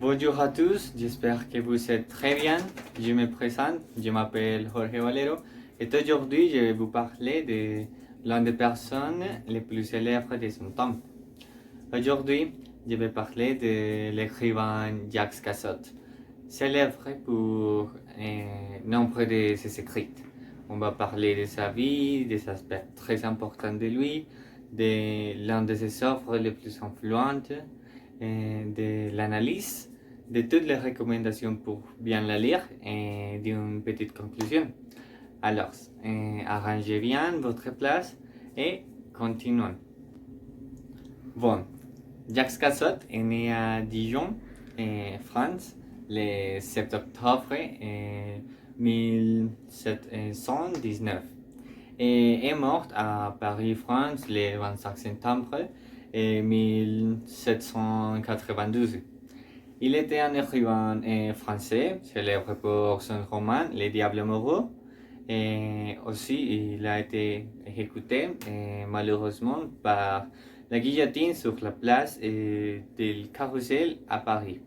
Bonjour à tous, j'espère que vous êtes très bien. Je me présente, je m'appelle Jorge Valero et aujourd'hui je vais vous parler de l'une des personnes les plus célèbres de son temps. Aujourd'hui, je vais parler de l'écrivain Jacques Cassot, célèbre pour nombre de ses écrits. On va parler de sa vie, des aspects très importants de lui, de l'un de ses œuvres les plus influentes, de l'analyse, de toutes les recommandations pour bien la lire et d'une petite conclusion. Alors, arrangez bien votre place et continuons. Bon, Jacques Cassot est né à Dijon, France, le 7 octobre 1719 et est mort à Paris, France, le 25 septembre 1792. Il était un écrivain français, célèbre pour son roman Les Diables Amoureux. Et aussi, il a été exécuté malheureusement par la guillotine sur la place del Carrousel à Paris.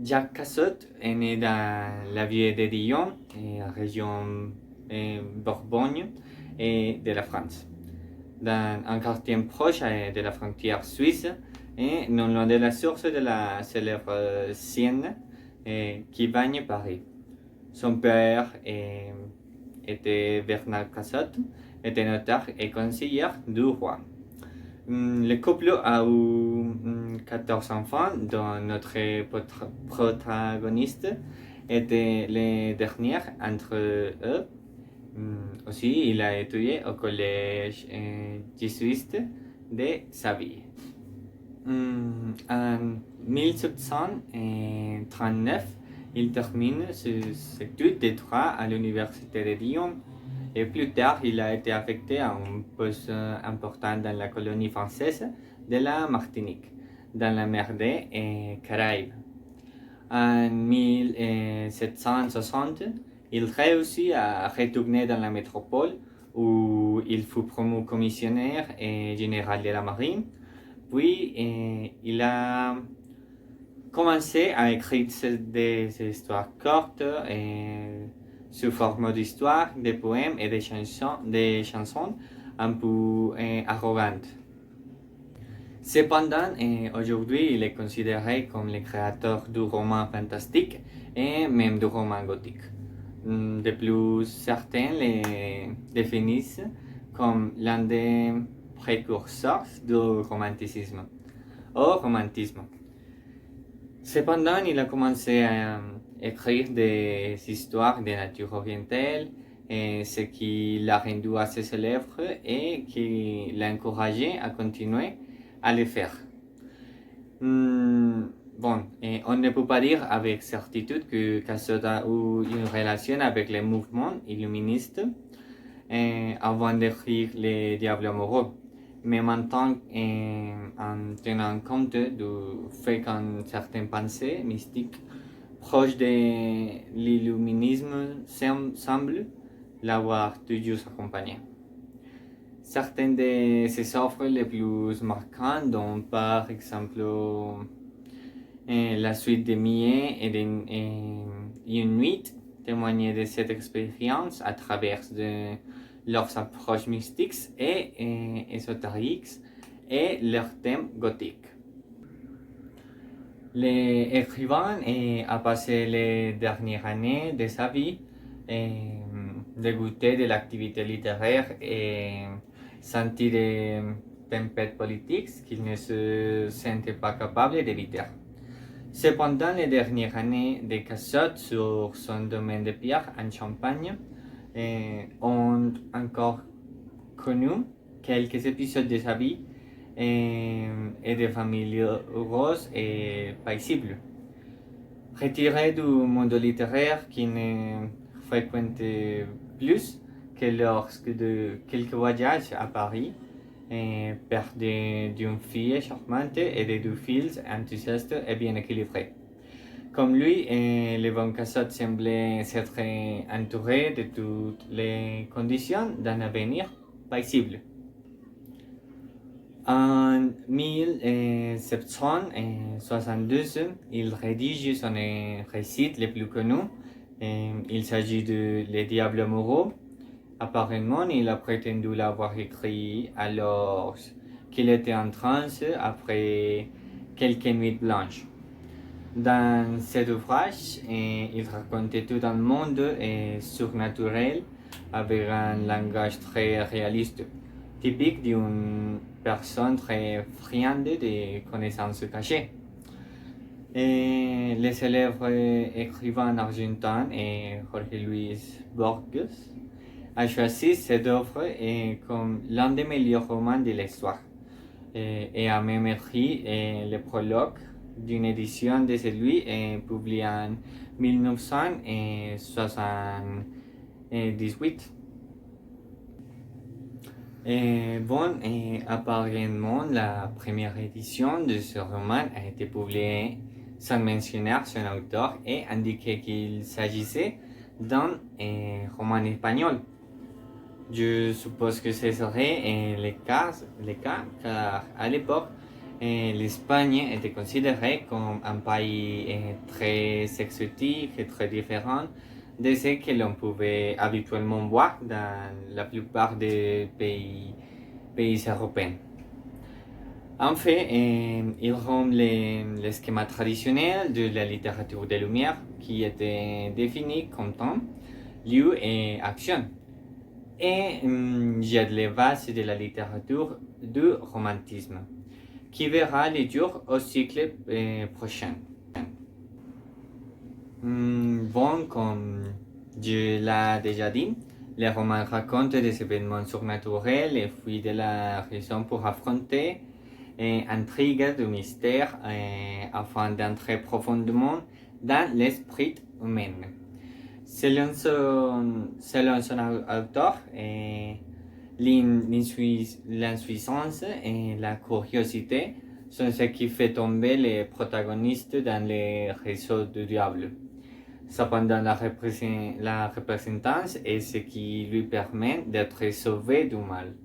Jacques Cassot est né dans la ville de Dijon, la région Bourgogne de la France, dans un quartier proche de la frontière suisse, et non loin de la source de la célèbre Seine qui baigne Paris. Son père était Bernard Cassot, était notaire et conseiller du roi. Le couple a eu 14 enfants, dont notre protagoniste était le dernier entre eux. Aussi, il a étudié au collège jésuite de sa vie. En 1739, il termine ses études de droit à l'université de Dijon. Et plus tard, il a été affecté à un poste important dans la colonie française de la Martinique, dans la mer des Caraïbes. En 1760, il réussit à retourner dans la métropole où il fut promu commissionnaire général de la marine. Puis, il a commencé à écrire des histoires courtes sous forme d'histoires, de poèmes et de chansons un peu arrogantes. Cependant, aujourd'hui, il est considéré comme le créateur du roman fantastique et même du roman gothique. De plus, certains le définissent comme l'un des précurseurs du romanticisme. Cependant, il a commencé à écrire des histoires de nature orientale, ce qui l'a rendu assez célèbre et qui l'a encouragé à continuer à le faire. On ne peut pas dire avec certitude que Cassot a eu une relation avec les mouvements illuministes avant d'écrire Les Diables Amoureux. Mais maintenant, en tenant compte du fait qu'une certaine pensée mystique proche de l'illuminisme semble l'avoir toujours accompagné. Certaines de ses œuvres les plus marquantes, dont par exemple la suite de Millet et une nuit, témoignaient de cette expérience à travers leurs approches mystiques et ésotériques et leurs thèmes gothiques. L'écrivain a passé les dernières années de sa vie dégoûté de l'activité littéraire et senti des tempêtes politiques qu'il ne se sentait pas capable d'éviter. Cependant, les dernières années de Cassot sur son domaine de pierre en Champagne ont encore connu quelques épisodes de sa vie et de familles heureuses et paisibles. Retiré du monde littéraire qui ne fréquentait plus que lorsque de quelques voyages à Paris, père d'une fille charmante et de deux fils enthousiastes et bien équilibrés. Comme lui, le bon Cassot semblait s'être entouré de toutes les conditions d'un avenir paisible. En 1772, il rédige son récit le plus connu. Il s'agit de Les Diables Amoureux. Apparemment, il a prétendu l'avoir écrit alors qu'il était en transe après quelques nuits blanches. Dans cet ouvrage, il racontait tout un monde surnaturel avec un langage très réaliste, typique d'une personne très friande de connaissances cachées. Et le célèbre écrivain argentin Jorge Luis Borges a choisi cette œuvre comme l'un des meilleurs romans de l'histoire et a même écrit le prologue d'une édition de celui publié en 1978. Apparemment, la première édition de ce roman a été publiée sans mentionner son auteur et indiquer qu'il s'agissait d'un roman espagnol. Je suppose que ce serait le cas car à l'époque, l'Espagne était considérée comme un pays très exotique et très différent de ce que l'on pouvait habituellement voir dans la plupart des pays européens. En fait, il rend le schéma traditionnel de la littérature des Lumières qui était défini comme temps, lieu et action. Et jette les bases de la littérature du romantisme, qui verra le jour au siècle prochain. Comme je l'ai déjà dit, les romans racontent des événements surnaturels et fuient de la raison pour affronter intrigues du mystère afin d'entrer profondément dans l'esprit humain. Selon son auteur, l'insuffisance et la curiosité sont ce qui fait tomber les protagonistes dans les réseaux du diable. Cependant, la représentance est ce qui lui permet d'être sauvé du mal.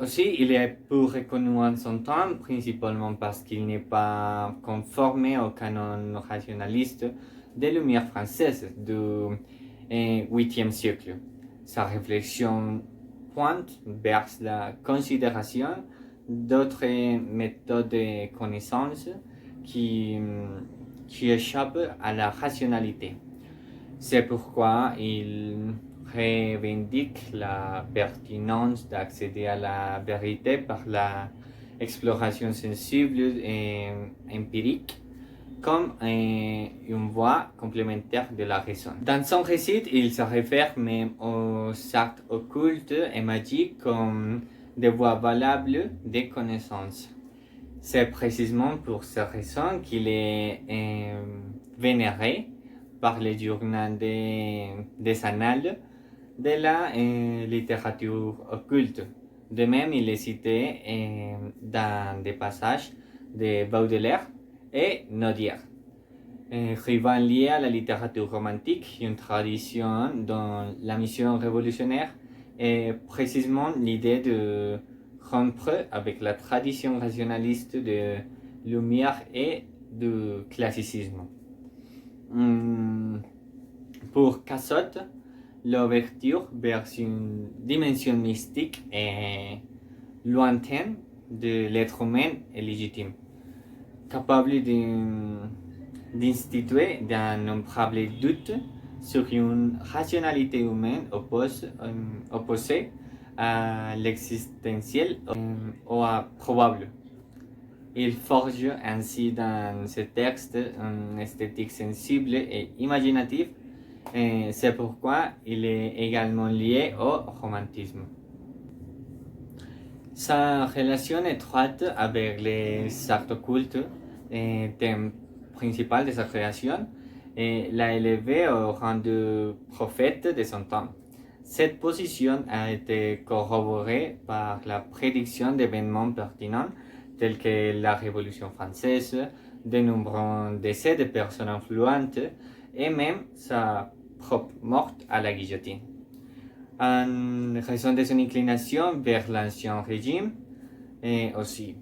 Aussi, il est peu reconnu en son temps, principalement parce qu'il n'est pas conformé au canon rationaliste des Lumières françaises du 8e siècle. Sa réflexion pointe vers la considération d'autres méthodes de connaissance qui échappent à la rationalité. C'est pourquoi il revendique la pertinence d'accéder à la vérité par l'exploration sensible et empirique comme une voie complémentaire de la raison. Dans son récit, il se réfère même aux actes occultes et magiques comme des voies valables de connaissance. C'est précisément pour cette raison qu'il est vénéré par les journaux des annales de la littérature occulte. De même, il est cité dans des passages de Baudelaire et Nodier. Écrivain lié à la littérature romantique, une tradition dont la mission révolutionnaire est précisément l'idée de rompre avec la tradition rationaliste de Lumière et du classicisme. Pour Cassatt, l'ouverture vers une dimension mystique et lointaine de l'être humain est légitime, capable d'instituer d'innombrables doutes sur une rationalité humaine opposée à l'existentiel ou à probable. Il forge ainsi dans ce texte une esthétique sensible et imaginative, et c'est pourquoi il est également lié au romantisme. Sa relation étroite avec les arts occultes, thème principal de sa création, l'a élevé au rang de prophète de son temps. Cette position a été corroborée par la prédiction d'événements pertinents tels que la Révolution française, de nombreux décès de personnes influentes et même sa propre mort à la guillotine. En raison de son inclination vers l'ancien régime, Et aussi,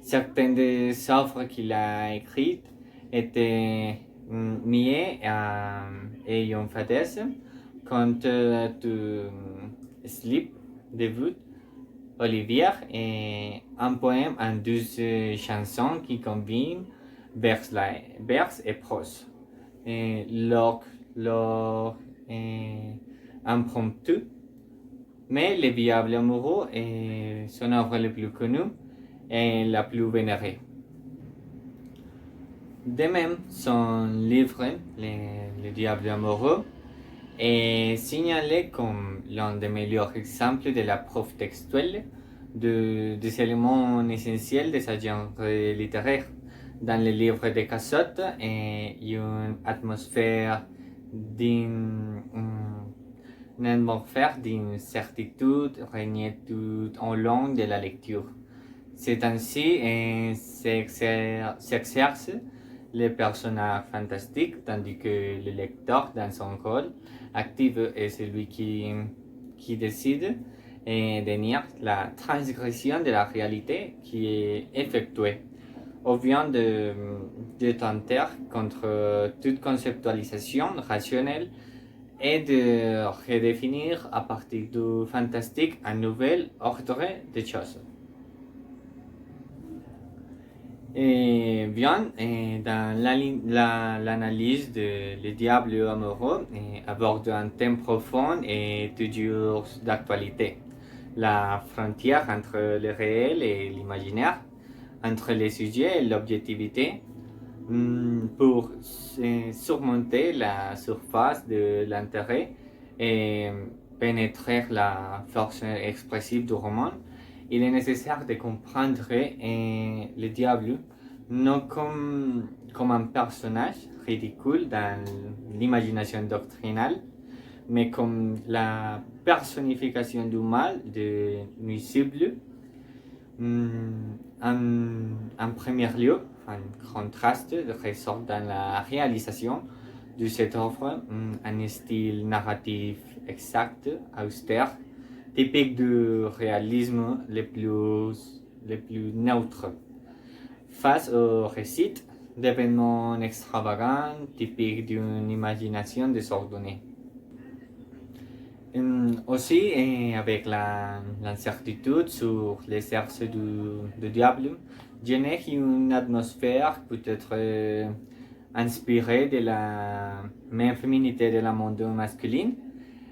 certaines des œuvres qu'il a écrites étaient liées à Eyon Fades, quand tu sleep de Wood, Olivier, et un poème en 12 chansons qui combinent vers et prose. Leur impromptu, mais Le Diable amoureux est son œuvre la plus connue et la plus vénérée. De même, son livre, Le Diable amoureux, est signalé comme l'un des meilleurs exemples de la preuve textuelle des éléments essentiels de sa genre littéraire. Dans le livre de Cassette, il y a une atmosphère d'une certitude régnait tout au long de la lecture. C'est ainsi s'exerce le personnage fantastique, tandis que le lecteur, dans son rôle actif, est celui qui décide de nier la transgression de la réalité qui est effectuée, ou bien de tenter contre toute conceptualisation rationnelle et de redéfinir à partir du fantastique un nouvel ordre des choses. Et bien, dans l'analyse de Le Diable amoureux, aborde un thème profond et toujours d'actualité. La frontière entre le réel et l'imaginaire, entre les sujets et l'objectivité, pour surmonter la surface de l'intérêt et pénétrer la force expressive du roman. Il est nécessaire de comprendre le diable non comme un personnage ridicule dans l'imagination doctrinale, mais comme la personnification du mal, de nuisible. En premier lieu, un contraste ressort dans la réalisation de cette œuvre, un style narratif exact, austère, typique du réalisme le plus neutre, face au récit d'événements extravagants, typiques d'une imagination désordonnée. Aussi, avec l'incertitude sur l'exercice du diable, génère une atmosphère peut-être inspirée de la même féminité de la monde masculine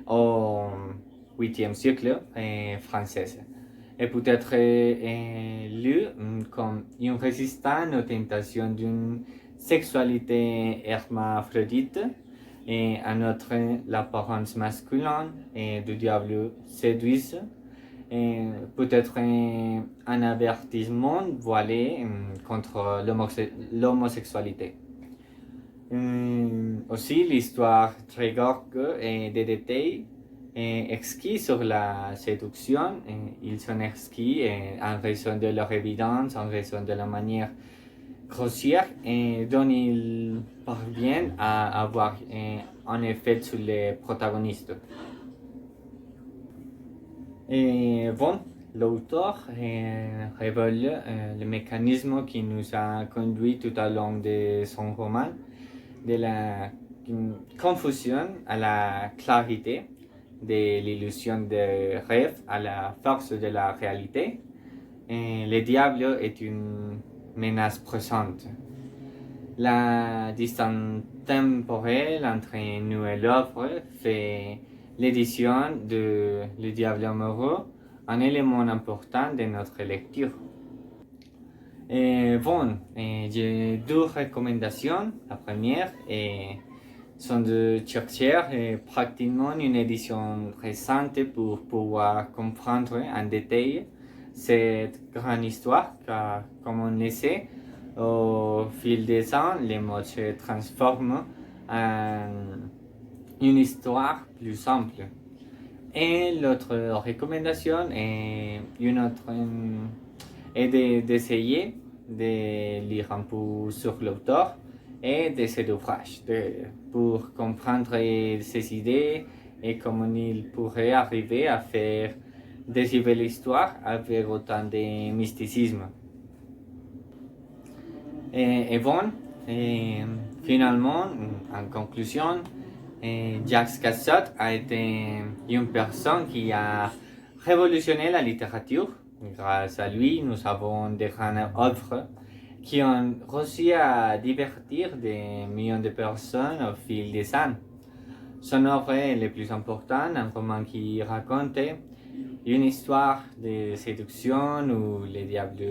au 8e siècle française, et peut-être lu comme une résistance aux tentations d'une sexualité hermaphrodite, et en outre l'apparence masculine du diable séduise, peut-être un avertissement voilé contre l'homosexualité. Aussi, l'histoire très gorge et des détails exquis sur la séduction. Ils sont exquis en raison de leur évidence, en raison de la manière grossière dont ils parviennent à avoir un effet sur les protagonistes. Bon, l'auteur révèle le mécanisme qui nous a conduit tout au long de son roman, de la confusion à la clarité, de l'illusion de rêve à la force de la réalité. Le diable est une menace présente. La distance temporelle entre nous et l'œuvre fait l'édition de Le Diable amoureux un élément important de notre lecture. Bon, j'ai deux recommandations. La première sont de chercher pratiquement une édition récente pour pouvoir comprendre en détail cette grande histoire, car comme on le sait, au fil des ans, les mots se transforment en une histoire plus simple. Et l'autre recommandation est d'essayer de lire un peu sur l'auteur et de cet ouvrage pour comprendre ses idées et comment il pourrait arriver à faire de belles histoires avec autant de mysticisme. Et bon, finalement, en conclusion, Jacques Cassot a été une personne qui a révolutionné la littérature. Grâce à lui, nous avons des grandes œuvres qui ont réussi à divertir des millions de personnes au fil des années. Son œuvre est le plus importante, un roman qui raconte une histoire de séduction où le diable,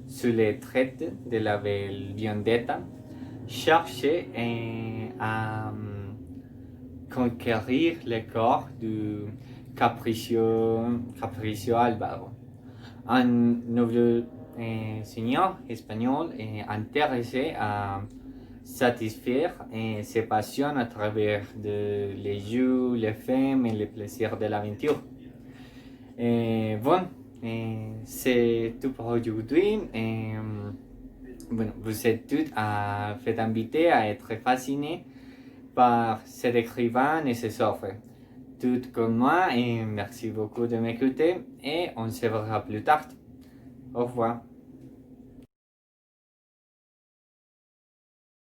sous les traits de la belle Vendetta, cherchait à conquérir le corps du capriccio Álvaro, un noble seigneur espagnol intéressé à satisfaire ses passions à travers les jeux, les femmes et les plaisirs de l'aventure. Bon, c'est tout pour aujourd'hui. Bueno, vous êtes tous fait invités à être fascinés par cet écrivain et ses œuvres. Tout comme moi, et merci beaucoup de m'écouter et on se verra plus tard. Au revoir.